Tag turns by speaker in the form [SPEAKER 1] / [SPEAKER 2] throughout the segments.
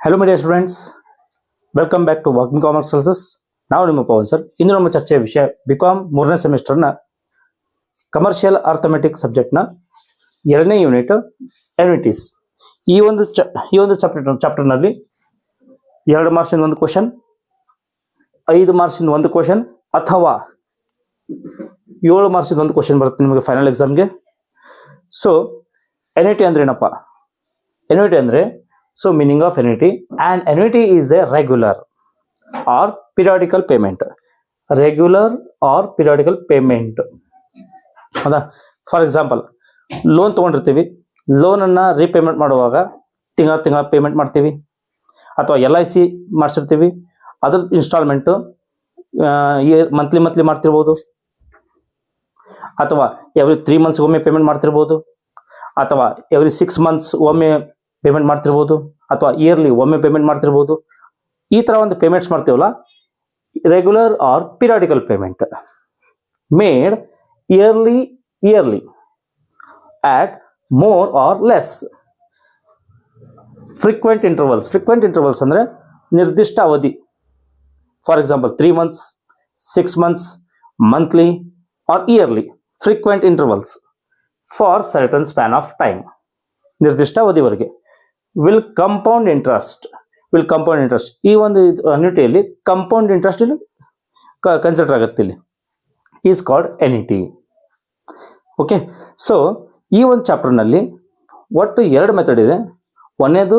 [SPEAKER 1] Hello media students, welcome back to working commerce classes. ನಾವು ನಿಮ್ಮ Pavan sir. ಇಂದು ನಮ್ಮ ಚರ್ಚೆಯ ವಿಷಯ ಬಿಕಾಮ್ 3ನೇ ಸೆಮಿಸ್ಟರ್ನ ಕಮರ್ಷಿಯಲ್ ಅರ್ಥಮೆಟಿಕ್ ಸಬ್ಜೆಕ್ಟ್ನ 2ನೇ ಯೂನಿಟ್ ಎನ್ವಿಟೀಸ್. ಈ ಒಂದು ಚಾಪ್ಟರ್ನಲ್ಲಿ 2 ಮಾರ್ಕ್ಸಿಂದ ಒಂದು ಕ್ವಶನ್, 5 ಮಾರ್ಕ್ಸಿಂದ ಒಂದು ಕ್ವಶನ್ ಅಥವಾ 7 ಮಾರ್ಕ್ಸಿಂದ ಒಂದು ಕ್ವಶನ್ ಬರುತ್ತೆ ನಿಮಗೆ ಫೈನಲ್ ಎಕ್ಸಾಮ್ಗೆ. ಸೊ ಎನ್ವಿಟಿ ಅಂದ್ರೆ ಏನಪ್ಪ? ಎನ್ವಿಟಿ ಅಂದ್ರೆ meaning of annuity. An annuity is a regular or periodical payment. Regular or periodical payment. ಹೌದಾ? ಫಾರ್ ಎಕ್ಸಾಂಪಲ್, ಲೋನ್ ತೊಗೊಂಡಿರ್ತೀವಿ. ಲೋನನ್ನು ರೀಪೇಮೆಂಟ್ ಮಾಡುವಾಗ ತಿಂಗಳ ಪೇಮೆಂಟ್ ಮಾಡ್ತೀವಿ. ಅಥವಾ LIC ಮಾಡಿಸಿರ್ತೀವಿ, ಅದ್ರ ಇನ್ಸ್ಟಾಲ್ಮೆಂಟು ಮಂತ್ಲಿ ಮಾಡ್ತಿರ್ಬೋದು. ಅಥವಾ ಎವ್ರಿ 3 months ಒಮ್ಮೆ ಪೇಮೆಂಟ್ ಮಾಡ್ತಿರ್ಬೋದು. ಅಥವಾ ಎವ್ರಿ 6 months ಒಮ್ಮೆ ಪೇಮೆಂಟ್ ಮಾಡ್ತಿರ್ಬೋದು. ಅಥವಾ ಇಯರ್ಲಿ ಒಮ್ಮೆ ಪೇಮೆಂಟ್ ಮಾಡ್ತಿರ್ಬೋದು. ಈ ಥರ ಒಂದು ಪೇಮೆಂಟ್ಸ್ ಮಾಡ್ತೀವಲ್ಲ, regular or periodical payment made yearly at more or less. Frequent intervals ಅಂದರೆ ನಿರ್ದಿಷ್ಟ ಅವಧಿ. For example 3 months, 6 months, monthly or yearly. Frequent intervals for certain span of time, ನಿರ್ದಿಷ್ಟ ಅವಧಿವರೆಗೆ. Will compound interest. ಈ ಒಂದು ಅನ್ಯುಟಿಯಲ್ಲಿ ಕಂಪೌಂಡ್ ಇಂಟ್ರೆಸ್ಟ್ ಇಲ್ಲಿ consider ಆಗುತ್ತೆ. ಇಲ್ಲಿ is called annuity. Okay, so ಈ ಒಂದು ಚಾಪ್ಟರ್ನಲ್ಲಿ ಒಟ್ಟು 2 ಮೆಥಡ್ ಇದೆ. ಒಂದೇದು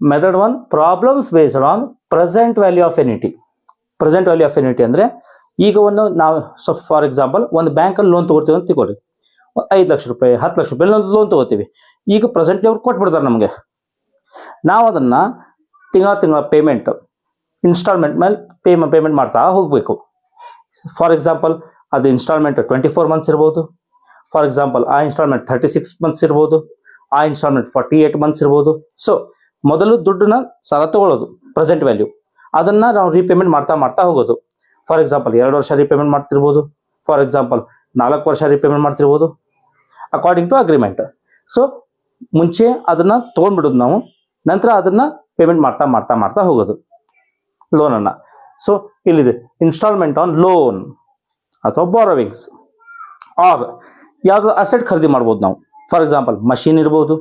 [SPEAKER 1] method 1, problems based on present value of ಎನ್ಯುಟಿ. Present value of ಎನ್ಯುಟಿ ಅಂದರೆ ಈಗ ನಾವು ಫಾರ್ ಎಕ್ಸಾಂಪಲ್ ಒಂದು ಬ್ಯಾಂಕಲ್ಲಿ ಲೋನ್ ತೊಗೊಳ್ತೀವಿ ಅಂತ ತಿಳ್ಕೊರಿ. 5 ಲಕ್ಷ ರೂಪಾಯಿ, 10 ಲಕ್ಷ ರೂಪಾಯಿ ಲೋನ್ ತೊಗೋತೀವಿ. ಈಗ ಪ್ರೆಸೆಂಟ್ಲಿ ಅವ್ರು ಕೊಟ್ಬಿಡ್ತಾರೆ ನಮಗೆ. ನಾವು ಅದನ್ನು ತಿಂಗಳ ಪೇಮೆಂಟ್ ಇನ್ಸ್ಟಾಲ್ಮೆಂಟ್ ಮೇಲೆ ಪೇಮೆಂಟ್ ಮಾಡ್ತಾ ಹೋಗಬೇಕು. ಫಾರ್ ಎಕ್ಸಾಂಪಲ್ ಅದು ಇನ್ಸ್ಟಾಲ್ಮೆಂಟ್ 24 months ಇರ್ಬೋದು. ಫಾರ್ ಎಕ್ಸಾಂಪಲ್ ಆ ಇನ್ಸ್ಟಾಲ್ಮೆಂಟ್ 36 months ಇರ್ಬೋದು. ಆ ಇನ್ಸ್ಟಾಲ್ಮೆಂಟ್ 48 months ಇರ್ಬೋದು. ಸೊ ಮೊದಲು ದುಡ್ಡನ್ನ ಸಾಲ ತಗೊಳ್ಳೋದು ಪ್ರೆಸೆಂಟ್ ವ್ಯಾಲ್ಯೂ, ಅದನ್ನು ನಾವು ರೀಪೇಮೆಂಟ್ ಮಾಡ್ತಾ ಹೋಗೋದು. ಫಾರ್ ಎಕ್ಸಾಂಪಲ್ 2 ವರ್ಷ ರೀಪೇಮೆಂಟ್ ಮಾಡ್ತಿರ್ಬೋದು. ಫಾರ್ ಎಕ್ಸಾಂಪಲ್ 4 ವರ್ಷ ರೀಪೇಮೆಂಟ್ ಮಾಡ್ತಿರ್ಬೋದು, ಅಕಾರ್ಡಿಂಗ್ ಟು ಅಗ್ರಿಮೆಂಟ್. ಸೊ ಮುಂಚೆ ಅದನ್ನು ತೊಗೊಂಡ್ಬಿಡೋದು ನಾವು, ನಂತರ ಅದನ್ನು ಪೇಮೆಂಟ್ ಮಾಡ್ತಾ ಹೋಗೋದು ಲೋನನ್ನು. ಸೊ ಇಲ್ಲಿದೆ ಇನ್ಸ್ಟಾಲ್ಮೆಂಟ್ ಆನ್ ಲೋನ್ ಅಥವಾ ಬಾರೋವಿಂಗ್ಸ್. ಆರ್ ಯಾವುದು ಅಸೆಟ್ ಖರೀದಿ ಮಾಡ್ಬೋದು ನಾವು. ಫಾರ್ ಎಕ್ಸಾಂಪಲ್ ಮಷೀನ್ ಇರ್ಬೋದು,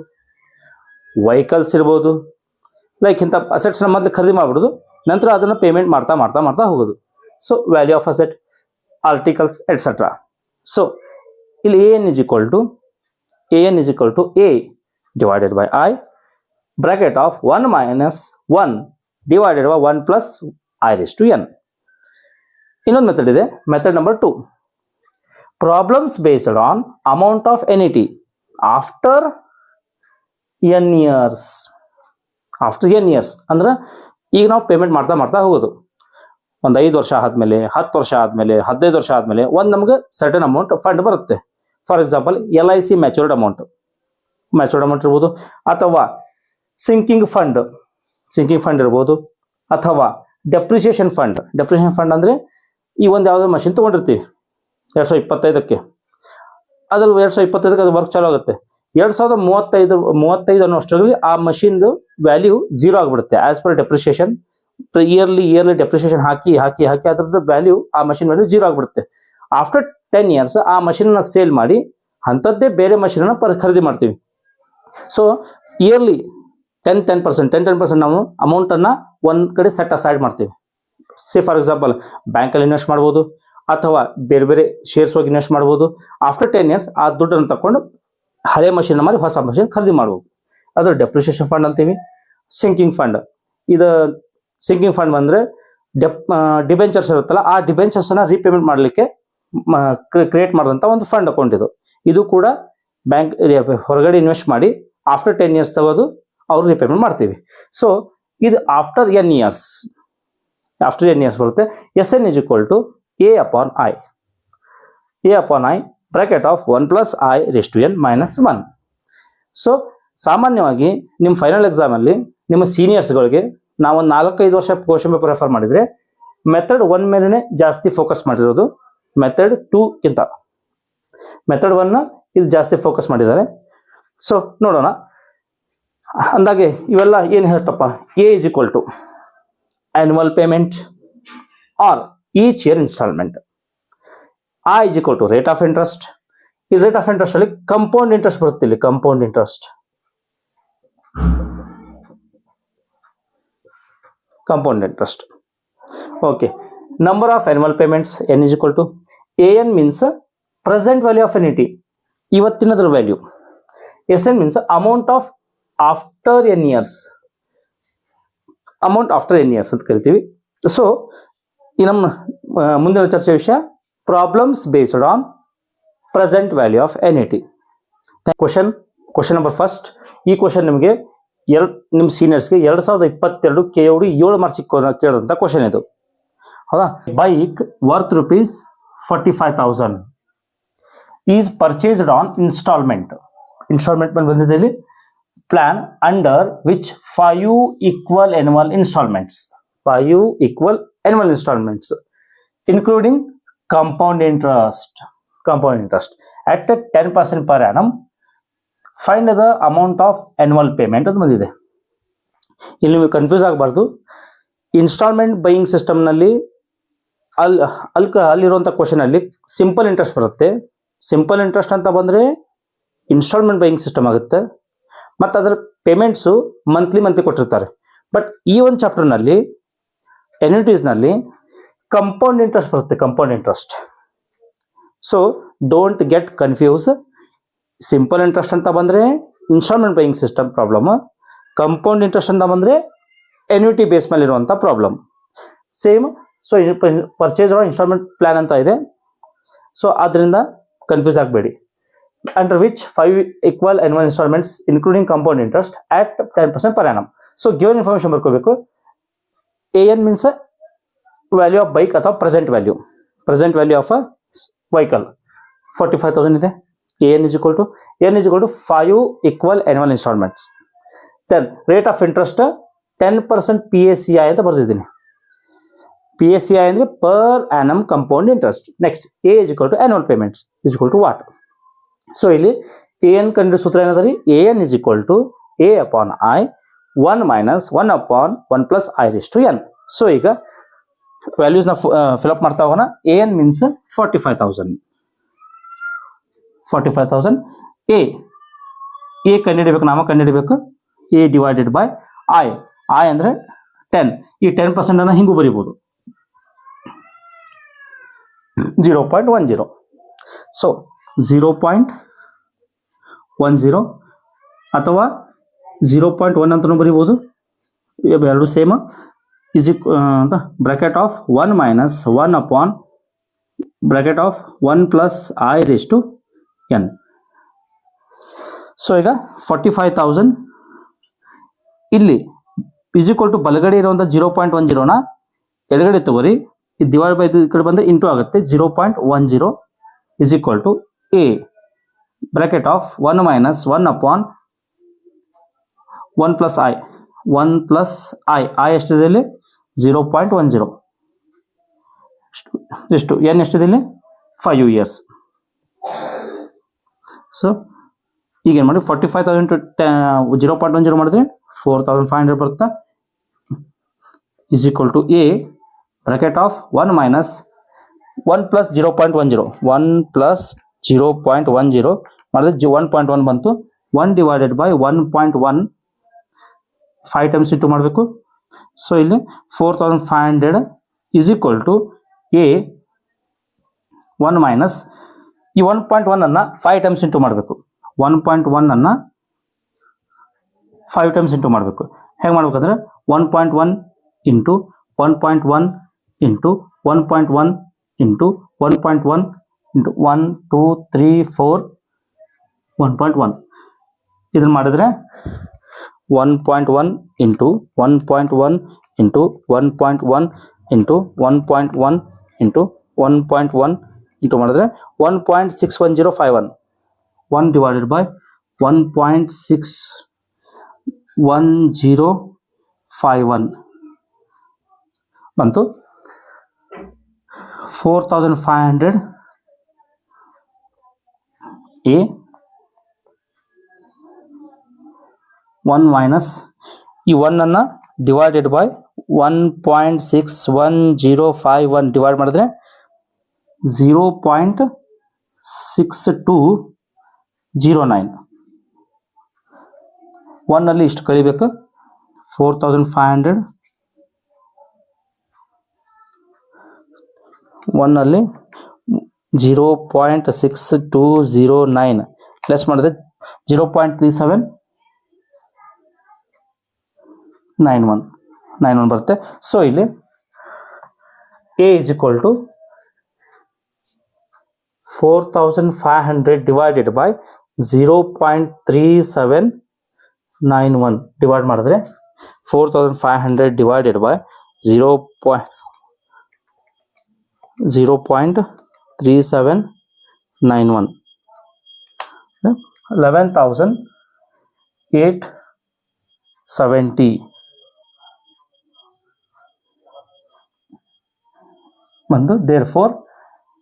[SPEAKER 1] ವೆಹಿಕಲ್ಸ್ ಇರ್ಬೋದು. ಲೈಕ್ ಇಂಥ ಅಸೆಟ್ಸ್ನ ಮೊದಲು ಖರೀದಿ ಮಾಡ್ಬಿಡೋದು, ನಂತರ ಅದನ್ನು ಪೇಮೆಂಟ್ ಮಾಡ್ತಾ ಹೋಗೋದು. So value of asset, articles et cetera. So ಇಲ್ಲಿ AN is equal to A divided by I, bracket of 1 minus 1 divided by 1 plus I raised to n. ಇನ್ನೊಂದು ಮೆಥಡ್ ಇದೆ, method number 2, problems based on amount of annuity after n years. ಅಂದ್ರೆ ಈಗ ನಾವು payment ಮಾಡ್ತಾ ಹೋಗೋದು. ಒಂದು 5 ವರ್ಷ ಆದಮೇಲೆ, 10 ವರ್ಷ ಆದಮೇಲೆ, 15 ವರ್ಷ ಆದಮೇಲೆ ಒಂದು ನಮ್ಗೆ ಸರ್ಟನ್ ಅಮೌಂಟ್ ಫಂಡ್ ಬರುತ್ತೆ. For example LIC matured amount ಇರ್ಬೋದು. ಅಥವಾ ಸಿಂಕಿಂಗ್ ಫಂಡ್ ಇರ್ಬೋದು. ಅಥವಾ ಡೆಪ್ರಿಸಿಯೇಷನ್ ಫಂಡ್ ಅಂದರೆ ಈ ಒಂದು ಯಾವುದೋ ಮಷಿನ್ ತೊಗೊಂಡಿರ್ತೀವಿ 2025ಕ್ಕೆ, ಅದ್ರಲ್ಲಿ 2025ಕ್ಕೆ ಅದು ವರ್ಕ್ ಚಾಲು ಆಗುತ್ತೆ. 2035 ಅನ್ನೋ ಅಷ್ಟರಲ್ಲಿ ಆ ಮಷಿನ್ದು ವ್ಯಾಲ್ಯೂ 0 ಆಗಿಬಿಡುತ್ತೆ. As per depreciation yearly depreciation ಹಾಕಿ ಅದ್ರದ್ದು ವ್ಯಾಲ್ಯೂ, ಆ ಮಷಿನ್ ವ್ಯಾಲ್ಯೂ 0 ಆಗಿಬಿಡುತ್ತೆ. ಆಫ್ಟರ್ 10 years ಆ ಮಷಿನ್ನ ಸೇಲ್ ಮಾಡಿ ಅಂಥದ್ದೇ ಬೇರೆ ಮಷಿನನ್ನು ಖರೀದಿ ಮಾಡ್ತೀವಿ. ಸೊ ಇಯರ್ಲಿ 10% ನಾವು ಅಮೌಂಟನ್ನು ಒಂದು ಕಡೆ ಸೆಟ್ ಅಸೈಡ್ ಮಾಡ್ತೀವಿ. ಫಾರ್ ಎಕ್ಸಾಂಪಲ್ ಬ್ಯಾಂಕಲ್ಲಿ ಇನ್ವೆಸ್ಟ್ ಮಾಡ್ಬೋದು, ಅಥವಾ ಬೇರೆ ಶೇರ್ಸ್ ಹೋಗಿ ಇನ್ವೆಸ್ಟ್ ಮಾಡ್ಬೋದು. ಆಫ್ಟರ್ 10 years ಆ ದುಡ್ಡನ್ನು ತಗೊಂಡು ಹಳೆ ಮಷಿನ್ ಮಾಡಿ ಹೊಸ ಮಷಿನ್ ಖರೀದಿ ಮಾಡ್ಬೋದು. ಅದು ಡೆಪ್ರಿಸಿಯೇಷನ್ ಫಂಡ್ ಅಂತೀವಿ. ಸಿಂಕಿಂಗ್ ಫಂಡ್ ಬಂದರೆ ಡಿಬೆಂಚರ್ಸ್ ಇರುತ್ತಲ್ಲ, ಆ ಡಿಬೆಂಚರ್ಸನ್ನು ರೀಪೇಮೆಂಟ್ ಮಾಡಲಿಕ್ಕೆ ಕ್ರಿಯೇಟ್ ಮಾಡಿದಂಥ ಒಂದು ಫಂಡ್ ಅಕೌಂಟ್ ಇದು ಕೂಡ ಬ್ಯಾಂಕ್ ಹೊರಗಡೆ ಇನ್ವೆಸ್ಟ್ ಮಾಡಿ ಆಫ್ಟರ್ 10 years ತಗೋದು ಅವ್ರು ರೀಪೇಮೆಂಟ್ ಮಾಡ್ತೀವಿ. ಸೊ ಇದು ಆಫ್ಟರ್ n years ಬರುತ್ತೆ. SN is equal to A upon I bracket of 1 plus I raised to n minus 1. So ಸಾಮಾನ್ಯವಾಗಿ ನಿಮ್ಮ ಫೈನಲ್ ಎಕ್ಸಾಮಲ್ಲಿ ನಿಮ್ಮ ಸೀನಿಯರ್ಸ್ಗಳಿಗೆ ನಾವೊಂದು 4-5 ವರ್ಷ ಕ್ವಶನ್ ಪೇಪರ್ ರೆಫರ್ ಮಾಡಿದರೆ ಮೆಥಡ್ 1 ಮೇಲೆ ಜಾಸ್ತಿ ಫೋಕಸ್ ಮಾಡಿರೋದು. ಮೆಥಡ್ 2ಗಿಂತ ಮೆಥಡ್ 1 ಇಲ್ಲಿ ಜಾಸ್ತಿ ಫೋಕಸ್ ಮಾಡಿದ್ದಾರೆ. ಸೊ ನೋಡೋಣ. ಅಂದಾಗೆ ಇವೆಲ್ಲ ಏನು ಹೇಳ್ತಪ್ಪ, A is equal to annual payment or each year instalment, I is equal to rate of interest. ಈ ರೇಟ್ ಆಫ್ ಇಂಟ್ರೆಸ್ಟ್ ಅಲ್ಲಿ ಕಂಪೌಂಡ್ ಇಂಟ್ರೆಸ್ಟ್ ಬರುತ್ತೆ, ಇಲ್ಲಿ compound interest, compound interest. Okay, number of annual payments n is equal to an means present value of annuity, ಇವತ್ತಿನದ್ರ value. sn means amount of after n years, amount after n years ಅಂತ ಕರಿತೀವಿ. So ಈ ನಮ್ಮ ಮುಂದಿನ ಚರ್ಚೆ ವಿಷಯ problems based on present value of annuity. Question number first. ಈ question ನಿಮಗೆ ನಿಮ್ಮ ಸೀನಿಯರ್ಸ್ಗೆ 2022 KOD 7 ಮಾರ್ಕ್ಸ್ ಕೇಳಿದಂಥ ಕ್ವಶನ್ ಇದು, ಹೌದಾ. Bike worth rupees 45,000 is purchased on instalment ಮೇಲೆ ಬಂದಿದೆ ಇಲ್ಲಿ. Plan under which 5 equal annual installments including compound interest at 10% per annum. Find the amount of annual payment ಅಂತ ಬಂದಿದೆ. ಇಲ್ಲಿ ನೀವು ಕನ್ಫ್ಯೂಸ್ ಆಗಬಾರ್ದು. ಇನ್ಸ್ಟಾಲ್ಮೆಂಟ್ ಬೈಯಿಂಗ್ ಸಿಸ್ಟಮ್ನಲ್ಲಿ ಅಲ್ಲಿರುವಂಥ ಕ್ವಶನಲ್ಲಿ ಸಿಂಪಲ್ ಇಂಟ್ರೆಸ್ಟ್ ಬರುತ್ತೆ. ಸಿಂಪಲ್ ಇಂಟ್ರೆಸ್ಟ್ ಅಂತ ಬಂದರೆ ಇನ್ಸ್ಟಾಲ್ಮೆಂಟ್ ಬೈಯಿಂಗ್ ಸಿಸ್ಟಮ್ ಆಗುತ್ತೆ, ಮತ್ತು ಅದರ ಪೇಮೆಂಟ್ಸು ಮಂತ್ಲಿ ಕೊಟ್ಟಿರ್ತಾರೆ. ಬಟ್ ಈ ಒಂದು ಚಾಪ್ಟರ್ನಲ್ಲಿ ಎನ್ಯುಟೀಸ್ನಲ್ಲಿ ಕಂಪೌಂಡ್ ಇಂಟ್ರೆಸ್ಟ್ ಬರುತ್ತೆ, compound interest. So don't get confuse. Simple interest ಅಂತ ಬಂದರೆ instalment buying system problem, compound interest ಅಂತ ಬಂದರೆ ಎನ್ಯುಟಿ ಬೇಸ್ ಮೇಲೆ ಇರುವಂಥ problem same. So purchase or instalment plan ಅಂತ ಇದೆ, ಸೊ ಅದರಿಂದ ಕನ್ಫ್ಯೂಸ್ ಆಗಬೇಡಿ. Under which 5 equal annual installments including compound interest at 10% per annum. So given information ಬರ್ಕೋಬೇಕು. AN means value of bike ಅಥವಾ present value of a vehicle 45,000 ಇದೆ. AN is equal to 5 equal annual installments. Then rate of interest 10% PACI ಅಂತ ಬರ್ತಿದ್ದೀನಿ. PACI ಅಂದರೆ per annum compound interest. Next A is equal to annual payments is equal to what? So ಇಲ್ಲಿ AN ಕಂಡು ಸೂತ್ರ ಏನದ ರೀ? AN is equal to A upon I 1 minus 1 upon 1 plus I raised to n. So ಈಗ ವ್ಯಾಲ್ಯೂಸ್ನ fill up ಮಾಡ್ತಾ ಹೋಗೋಣ. AN means 45,000. A ಕಂಡುಹಿಡಬೇಕು, ನಾಮ ಕಂಡುಹಿಡಬೇಕು. A divided by I ಅಂದರೆ 10. ಈ 10% ಅನ್ನು ಹಿಂಗೂ ಬರೀಬಹುದು, 0.10. ಸೊ 0.10 ಅಥವಾ 0.1 ಅಂತಲೂ ಬರೀಬಹುದು, ಎರಡು ಸೇಮ್. ಇಸ್ ಅಂತ bracket of 1 minus 1 upon bracket of 1 plus I raised to n. So ಈಗ 45,000 ಇಲ್ಲಿ ಇಸ್ ಈಕ್ವಲ್ ಟು ಬಲಗಡೆ ಇರುವಂಥ 0.10ನ ಎಡಗಡೆ ತಗೋರಿ, ಇದು ಡಿವೈಡ್ ಬೈ ಈ ಕಡೆ ಬಂದರೆ ಇಂಟು ಆಗುತ್ತೆ. 0.10 is equal to A bracket of 1 minus 1 upon 1 plus I ಎಷ್ಟಿದೆ ಇಲ್ಲಿ? 0.10. ಎಷ್ಟು n ಎಷ್ಟಿದೆ ಇಲ್ಲಿ? 5 years. ಸೊ ಈಗ ಏನು ಮಾಡಿ 45,000 ಟು 0.10 ಮಾಡಿದ್ರೆ 4,500 ಬರುತ್ತೆ. Is equal to A bracket of 1 minus 1 plus 0.10 ಮಾಡಿದ್ರೆ 1.1 ಬಂತು. 1 divided by 1.1 5 times ಇಂಟು ಮಾಡಬೇಕು. ಸೊ ಇಲ್ಲಿ 4,500 is equal to A 1 minus ಈ 1.1 ಅನ್ನು 5 times ಇಂಟು ಮಾಡಬೇಕು. 1.1 ಅನ್ನು 5 times ಇಂಟು ಮಾಡಬೇಕು. ಹೇಗೆ ಮಾಡ್ಬೇಕಂದ್ರೆ 1.1 ಇಂಟು 1.1 ಇಂಟು 1.1 ಇಂಟು 1.1 ಇಂಟು 1 2 3 4 1.1 ಇದನ್ನು ಮಾಡಿದ್ರೆ 1.1 into 1.1 into 1.1 into 1.1 into 1.1 into ಮಾಡಿದ್ರೆ 1.61051. 1 divided by 1.61051 ಬಂತು. 4,500 A 1 ಮೈನಸ್ ಈ 1 ಅನ್ನು ಡಿವೈಡೆಡ್ ಬೈ 1.61051 ಡಿವೈಡ್ ಮಾಡಿದ್ರೆ 0.6209. 1 ಅಲ್ಲಿ ಇಷ್ಟು ಕಳಿಬೇಕು 4500. 1 ಅಲ್ಲಿ 0.6209 ಪ್ಲಸ್ ಮಾಡಿದ್ರೆ 0.3791 ಬರುತ್ತೆ. ಸೊ ಇಲ್ಲಿ A is equal to 4500 divided by 0.3791 divide ಮಾಡಿದ್ರೆ 4500 divided by 0.3791 11,870 ಒಂದು therefore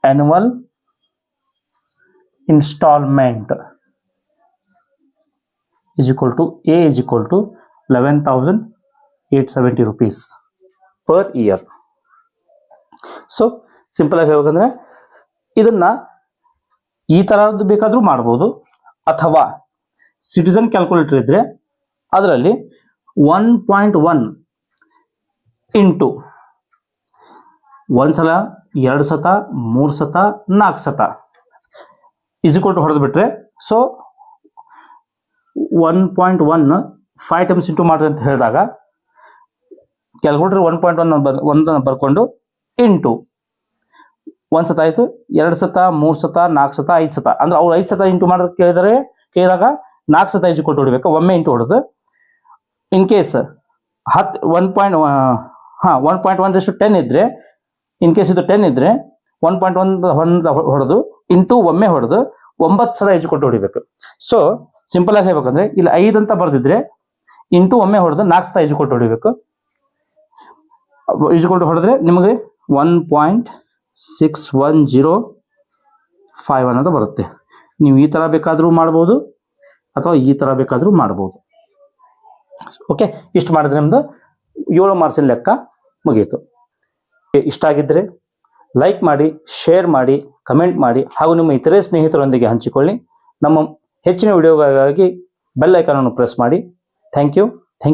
[SPEAKER 1] annual installment is equal to A is equal to 11,870 rupees per year. So simple ಆಗಿ ಹೇಳ್ಬೇಕಂದ್ರೆ ಇದನ್ನ ಈ ತರದ್ದು ಬೇಕಾದ್ರೂ ಮಾಡ್ಬೋದು, ಅಥವಾ ಸಿಟಿಸನ್ ಕ್ಯಾಲ್ಕುಲೇಟರ್ ಇದ್ರೆ ಅದರಲ್ಲಿ 1.1 ಇಂಟು ಒಂದ್ಸಲ 2 ಸತ 3 ಸತ 4 ಸತ ಇಸ್ ಈಕ್ವಲ್ ಟು ಹೊಡೆದು ಬಿಟ್ರೆ, ಸೊ 1.1 5 ಟೈಮ್ಸ್ ಇಂಟು ಮಾಡ್ರಿ ಅಂತ ಹೇಳಿದಾಗ ಕ್ಯಾಲ್ಕುಲೇಟರ್ 1.1 ಬರ್ಕೊಂಡು ಇಂಟು 1 ಸತ ಆಯ್ತು, 2 ಸತ 3 ಸತ 4 ಸತ 5 ಸತ ಅಂದ್ರೆ ಅವ್ರು 5 ಸತ ಇಂಟು ಮಾಡೋದು ಕೇಳಿದಾಗ 4 ಸತ ಇಸ್ ಈಕ್ವಲ್ ಟು ಹೊಡಿಬೇಕು, ಒಮ್ಮೆ ಇಂಟು ಹೊಡೆದು. ಇನ್ ಕೇಸ್ 1.1:10 ಇದ್ರೆ, ಇನ್ ಕೇಸ್ ಇದು 10 ಇದ್ರೆ 1.1 ಹೊಡೆದು ಇಂಟು ಒಮ್ಮೆ ಹೊಡೆದು 9 ಸಲ ಇಸ್ ಈಕ್ವಲ್ ಟು ಹೊಡಿಬೇಕು. ಸೊ ಸಿಂಪಲ್ ಆಗಿ ಹೇಳ್ಬೇಕಂದ್ರೆ ಇಲ್ಲಿ 5 ಅಂತ ಬರ್ದಿದ್ರೆ ಇಂಟು ಒಮ್ಮೆ ಹೊಡೆದು 4 ಸತ ಇಸ್ ಈಕ್ವಲ್ ಟು ಹೊಡಿಬೇಕು. ಇಸ್ ಈಕ್ವಲ್ ಟು ಹೊಡೆದ್ರೆ ನಿಮಗೆ 1.6105 ಅನ್ನೋದು ಬರುತ್ತೆ. ನೀವು ಈ ತರ ಬೇಕಾದ್ರೂ ಮಾಡ್ಬೋದು ಅಥವಾ ಈ ತರ ಬೇಕಾದ್ರೂ ಮಾಡ್ಬೋದು. ಓಕೆ, ಇಷ್ಟು ಮಾಡಿದ್ರೆ ನಿಮ್ದು 7 ಮಾರ್ಕ್ಸಿನ ಲೆಕ್ಕ ಮುಗಿಯಿತು. ಇಷ್ಟ ಆಗಿದ್ರೆ ಲೈಕ್ ಮಾಡಿ, ಶೇರ್ ಮಾಡಿ, ಕಮೆಂಟ್ ಮಾಡಿ ಹಾಗೂ ನಿಮ್ಮ ಇತರೆ ಸ್ನೇಹಿತರೊಂದಿಗೆ ಹಂಚಿಕೊಳ್ಳಿ. ನಮ್ಮ ಹೆಚ್ಚಿನ ವಿಡಿಯೋಗಾಗಿ ಬೆಲ್ ಐಕಾನ್ ಅನ್ನು ಪ್ರೆಸ್ ಮಾಡಿ. Thank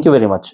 [SPEAKER 1] you very much.